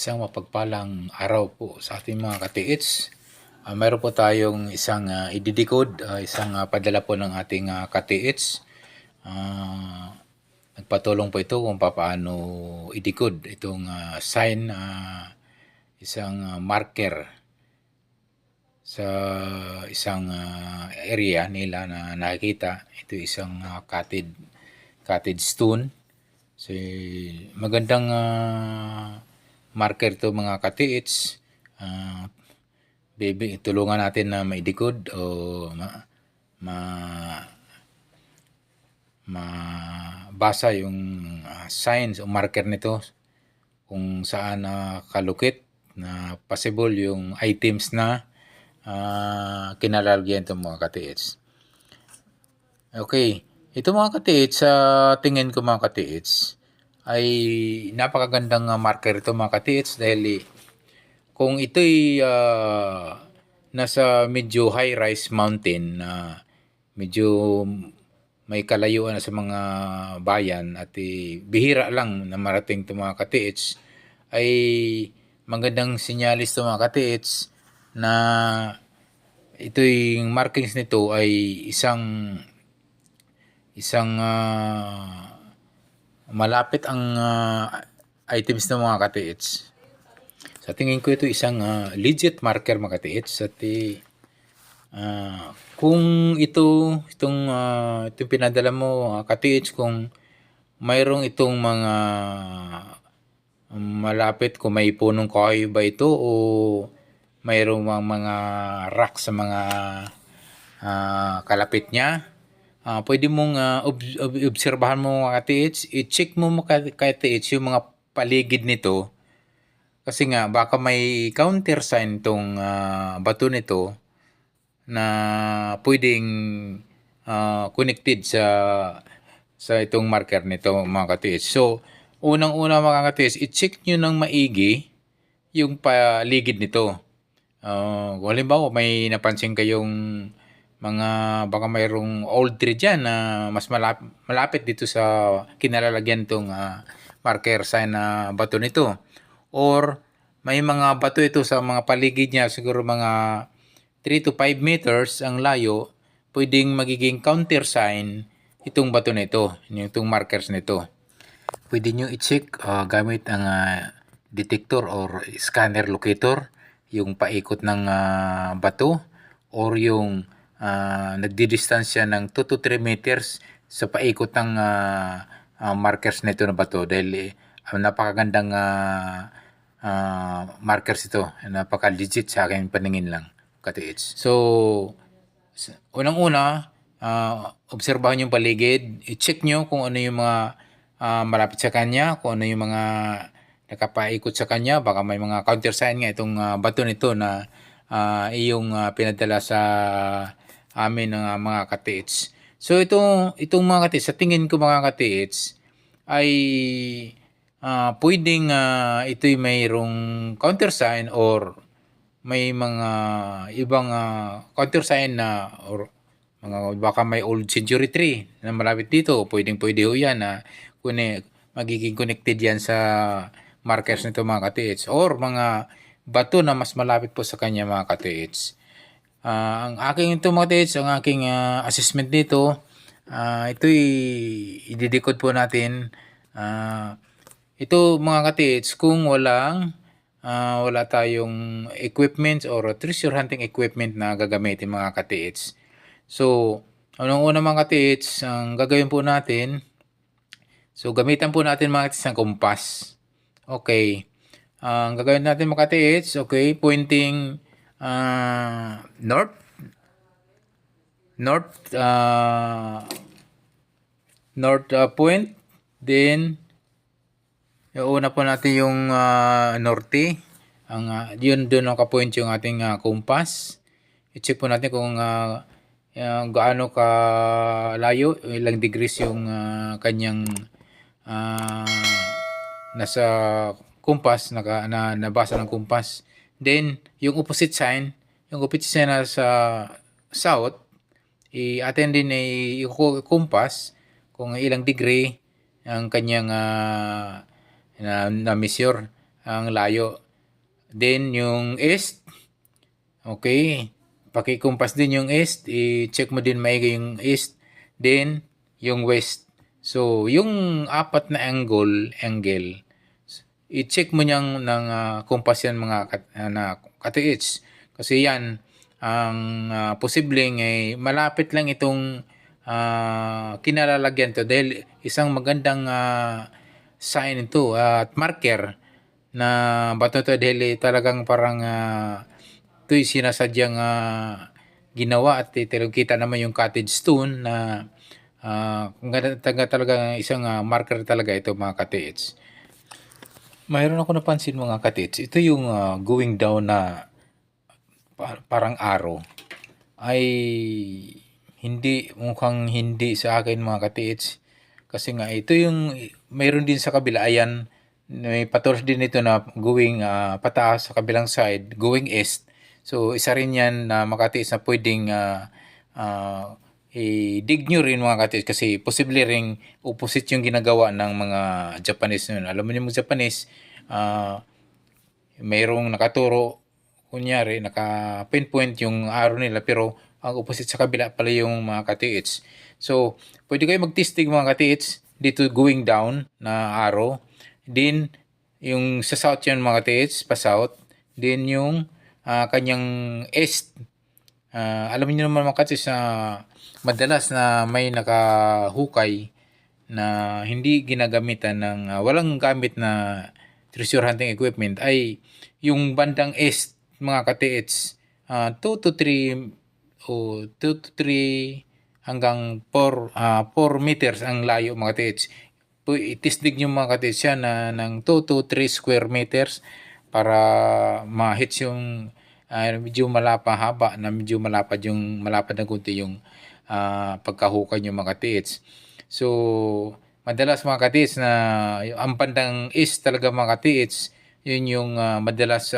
Isang mapagpalang araw po sa ating mga katiits. Mayroon po tayong isang ididikod, isang padala po ng ating katiits. Nagpatulong po ito kung paano idikod itong sign, isang marker sa isang area nila na nakikita. Ito isang cottage stone. So, magandang marker to mga katiits. Tulungan natin na maidikod o mabasa yung signs o marker nito kung saan kalukit na possible yung items na kinalalagyan itong mga katiits. Okay, ito mga katiits, sa tingin ko mga katiits, ay napakagandang marker ito mga katiits dahil kung ito'y nasa medyo high-rise mountain na medyo may kalayuan sa mga bayan at bihira lang na marating ito mga katiits, ay magandang sinyalis ito mga katiits na ito'y markings nito ay isang malapit ang items ng mga katiits. Sa tingin ko ito isang legit marker mga katiits at kung itong pinadala mo katiits, kung mayroong itong mga malapit, kung may punong kahoy ba ito o mayroong mga rock sa mga kalapit niya, pwede mong obserbahan mo mga katiits, i-check mo mga katiits yung mga paligid nito. Kasi nga, baka may counter sign itong bato nito na pwedeng connected sa itong marker nito mga katiits. So, unang-una mga katiits, i-check nyo ng maigi yung paligid nito. Kung halimbawa, may napansin kayong baka mayroong old tree dyan na mas malapit dito sa kinalalagyan itong marker sign na bato nito. Or may mga bato ito sa mga paligid niya, siguro mga 3 to 5 meters ang layo, pwedeng magiging counter sign itong bato nito, itong markers nito. Pwede nyo i-check gamit ang detector or scanner locator, yung paikot ng bato, or yung nagdidistansya ng 2 to 3 meters sa paikot ng markers nito na bato, dahil napakagandang markers ito, napaka-legit sa akin paningin lang katiits. So, unang-una, obserbahan yung paligid, i-check nyo kung ano yung mga malapit sa kanya, kung ano yung mga nakapaikot sa kanya. Baka may mga countersign nga itong bato nito na iyong pinadala sa amin ng mga katiits. So itong mga katiits, sa tingin ko mga katiits, ay pwedeng ito'y mayroong countersign or may mga ibang countersign na or baka may old century tree na malapit dito. Pwede ho yan na magiging connected yan sa markers nito mga katiits, or mga bato na mas malapit po sa kanya mga katiits. Ang aking mga katiits, ang aking assessment dito, ito'y ididikod po natin. Ito mga katiits, kung wala tayong equipment or treasure hunting equipment na gagamitin mga katiits. So, unang-una mga katiits, ang gagawin po natin, so gamitan po natin mga katiits ng kompas. Okay. Ang gagawin natin mga katiits, okay, pointing north point, then una po natin yung norte. Yun doon nakapoint yung ating kompas. I-check po natin kung gaano ka layo, ilang degrees yung kanyang nasa kompas, nabasa ng kompas. Then, yung opposite sign na sa south, atin din ay kompas kung ilang degree ang kanyang na measure. ang layo. Then yung east, okay, pakikumpas din yung east, i-check mo din maigi yung east, then yung west. So, yung apat na angle, i-check mo niyang ng kumpas yan mga na ka-TH. Kasi yan, ang posibleng malapit lang itong kinalalagyan to dahil isang magandang sign ito at marker na bato to dahil talagang parang ito'y sinasadyang ginawa at kita naman yung cottage stone na talaga isang marker talaga ito mga ka-TH. Mayroon ako napansin mga ka-TH, ito yung going down na parang arrow ay mukhang hindi sa akin mga ka-TH. Kasi nga ito yung mayroon din sa kabila, ayan, may patulos din ito na going pataas sa kabilang side, going east. So isa rin yan na mga na pwedeng i-dig nyo rin mga ka-TH kasi posible ring opposite yung ginagawa ng mga Japanese nun. Alam mo yung mga Japanese, mayroong nakaturo, kunyari naka-pinpoint yung arrow nila pero ang opposite sa kabila pala yung mga ka-TH. So, pwede kayo mag-testing mga ka-TH dito going down na arrow. Then, yung sa south yun mga ka-TH, pa south. Then, yung kanyang east. Alam niyo naman mga ka-TH na madalas na may nakahukay na hindi ginagamitan ng walang gamit na treasure hunting equipment ay yung bandang east mga ka-TH 2 to 3 o 2 to 3 hanggang 4 meters ang layo mga ka-TH. Itisdig nyo mga ka-TH yan ng 2 to 3 square meters para ma-hits yung medyo haba na medyo malapad na kunti yung pagkahukay nyo mga ka-TH. So, madalas mga ka-TH na ang bandang east talaga mga ka-TH, yun yung madalas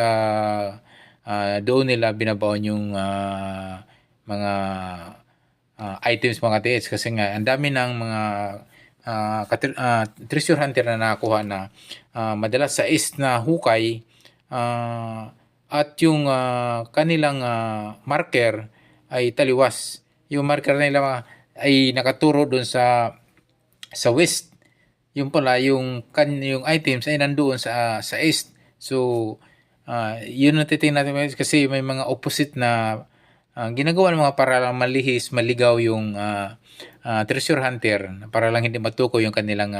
doon nila binabaon yung mga items mga ka-TH kasi nga ang dami ng mga treasure hunter na nakakuha na madalas sa east na hukay at yung kanilang marker ay taliwas. Yung marker nila ay nakaturo doon sa west. Yung pala yung items ay nandoon sa east. So yun ang titingnan natin kasi may mga opposite na ginagawa ng mga para lang malihis, maligaw yung treasure hunter para lang hindi matukoy yung kanilang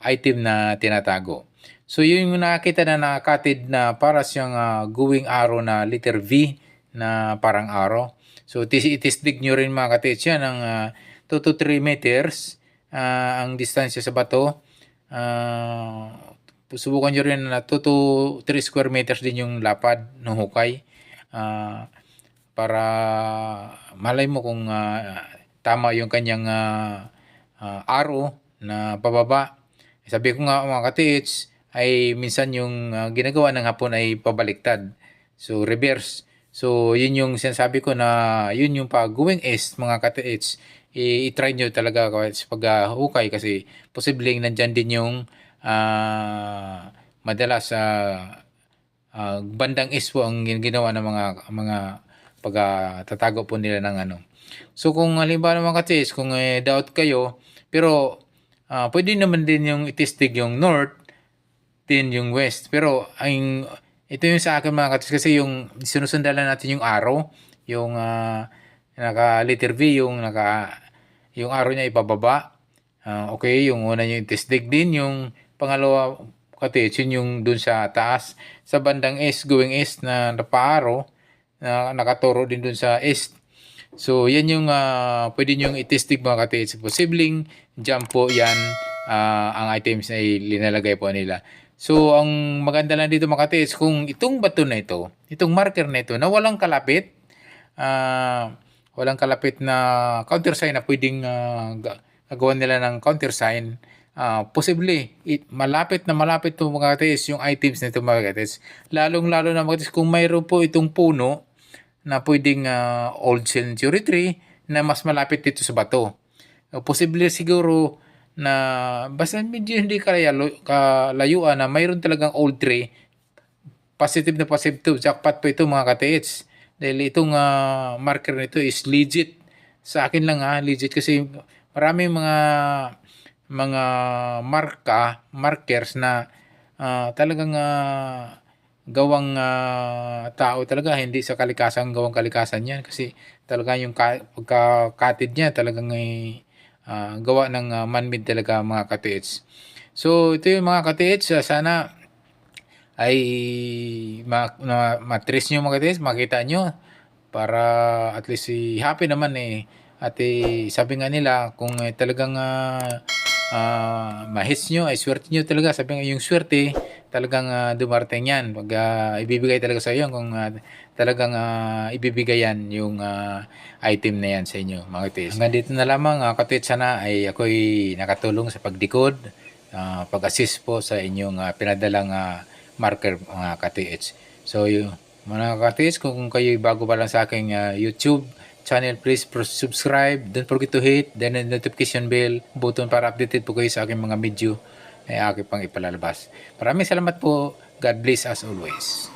item na tinatago. So yun yung nakakita na nakakatid na para siyang going arrow na letter V na parang arrow. So itisdig nyo rin mga ka-TH yan ng 2 to 3 meters ang distansya sa bato. Subukan nyo rin na 2 to 3 square meters din yung lapad ng hukay para malay mo kung tama yung kanyang arrow na pababa. Sabi ko nga mga ka-TH ay minsan yung ginagawa ng hapon ay pabaliktad. So reverse. So yun yung sinasabi ko na yun yung going east mga ka-TH. I-try nyo talaga sa paghukay kasi posibleng nandyan din yung madalas bandang east po ang ginawa ng mga pagtatago po nila ng ano. So kung halimbawa naman ka-TH, kung doubt kayo, pero pwede naman din yung itistig yung north, din yung west. Pero ito yung sa akin mga ka-TH kasi yung sinusundalan natin yung arrow, yung naka letter V, yung arrow niya ipababa. Okay, yung una yung itistig din, yung pangalawa ka-TH, yun yung dun sa taas. Sa bandang east, going east na napa-arrow, na nakaturo din dun sa east. So, yan yung pwede nyong itistig mga ka-TH. Posibleng jump po yan ang items na linalagay po nila. So, ang maganda lang dito mga ka-TH, kung itong bato na ito, itong marker na ito, na walang kalapit na countersign na pwedeng gagawa nila ng countersign, posible malapit to mga ka-TH yung items nito mga ka-TH. Lalong-lalo na mga ka-TH kung mayroon po itong puno na pwedeng old century tree na mas malapit dito sa bato. Posible siguro na basta medyo hindi kalayuan na mayroon talagang old tree positive na positive. Jackpot po ito mga ka-TH. Dahil itong marker nito is legit. Sa akin lang legit kasi maraming mga markers na talagang gawang tao talaga, hindi sa kalikasan gawang kalikasan yan kasi talaga yung pagkakatid niya talagang gawa ng man-made talaga mga ka-TH. So ito yung mga ka-TH, sana ay matrace nyo mga ka-TH, makita nyo para at least happy naman at sabi nga nila kung talagang ma-hits nyo ay swerte nyo talaga. Sabi nga yung swerte talagang dumarating yan pag ibibigay talaga sa iyo kung talagang ibibigay yan yung item na yan sa inyo mga ka-TH. Hanggang dito na lamang ka-TH, sana ay ako'y nakatulong sa pagdecode, pag-assist po sa inyong pinadalang marker mga ka-TH. So mga ka-TH, kung kayo bago pa lang sa aking YouTube channel, please subscribe. Don't forget to hit the notification bell button para updated po kayo sa aking mga video na aking pang ipalalabas. Maraming salamat po. God bless as always.